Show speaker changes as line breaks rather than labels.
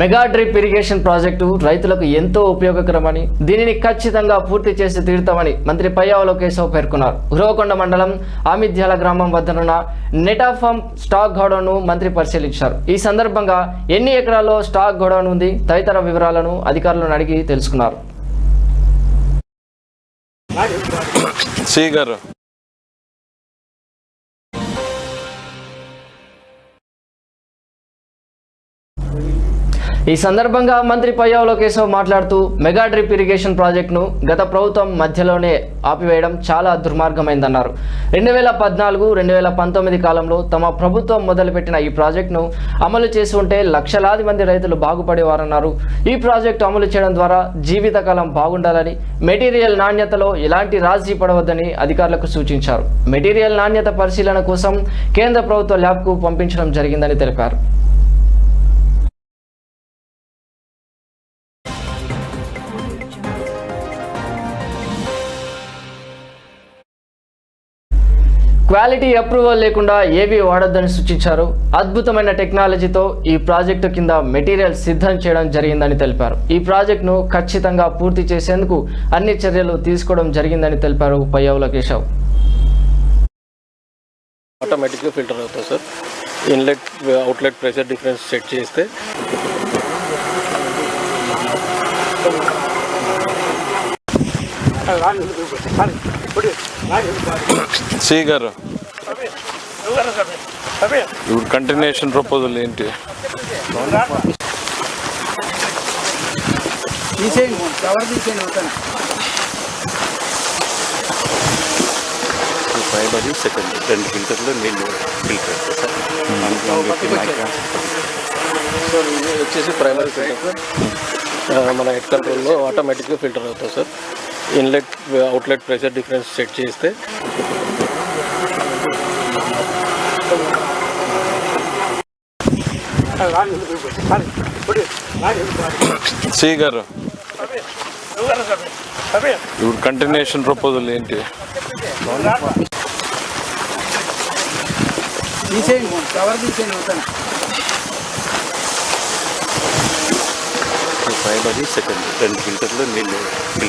Mega drip irrigation project రైతులకు ఎంతో ఉపయోగకరమని దీనిని ఖచ్చితంగా పూర్తి చేసి తీరుతామని మంత్రి పయ్యావుల కేశవ్ పేర్కొన్నారు. ఉరవకొండ మండలం ఆమిద్యాల గ్రామం వద్దనున్న నెటాఫామ్ స్టాక్ గోడౌన్ను మంత్రి పరిశీలించారు. ఈ సందర్భంగా ఎన్ని ఎకరాల్లో స్టాక్ గోడౌన్ ఉంది తదితర వివరాలను అధికారులను అడిగి తెలుసుకున్నారు. ఈ సందర్భంగా మంత్రి పయ్యావుల కేశవ్ మాట్లాడుతూ మెగా డ్రిప్ ఇరిగేషన్ ప్రాజెక్టును గత ప్రభుత్వం మధ్యలోనే ఆపివేయడం చాలా దుర్మార్గమైందన్నారు. 2014-2019 కాలంలో తమ ప్రభుత్వం మొదలుపెట్టిన ఈ ప్రాజెక్టును అమలు చేసి ఉంటే లక్షలాది మంది రైతులు బాగుపడేవారన్నారు. ఈ ప్రాజెక్టు అమలు చేయడం ద్వారా జీవితకాలం బాగుండాలని, మెటీరియల్ నాణ్యతలో ఎలాంటి రాజీ పడవద్దని అధికారులకు సూచించారు. మెటీరియల్ నాణ్యత పరిశీలన కోసం కేంద్ర ప్రభుత్వ ల్యాబ్కు పంపించడం జరిగిందని తెలిపారు. క్వాలిటీ అప్రూవల్ లేకుండా ఏవి వాడొద్దని సూచించారు. అద్భుతమైన టెక్నాలజీతో ఈ ప్రాజెక్టు కింద మెటీరియల్ సిద్ధం చేయడం జరిగిందని తెలిపారు. ఈ ప్రాజెక్టును ఖచ్చితంగా పూర్తి చేసేందుకు అన్ని చర్యలు తీసుకోవడం జరిగిందని తెలిపారు పయ్యావుల కేశవ్.
ఆటోమేటిక్గా ఫిల్టర్ అవుతుంది sir. Inlet outlet pressure difference set చేస్తే
గారు ఇప్పుడు కంటిన్యూషన్ ప్రపోజల్ ఏంటి?
సెకండ్ 2 ఫిల్టర్లు నీళ్ళు ఫిల్టర్
సార్ ఇది వచ్చేసి ప్రైమరీ ఫిల్టర్. మన హెడ్ కంట్రోల్లో ఆటోమేటిక్గా ఫిల్టర్ అవుతుంది sir. Inlet outlet pressure difference set చేస్తే
గారు ఇప్పుడు కంటిన్యూషన్ ప్రపోజల్ ఏంటి?
సెకండ్ 2 ఫిల్టర్లు నీళ్ళు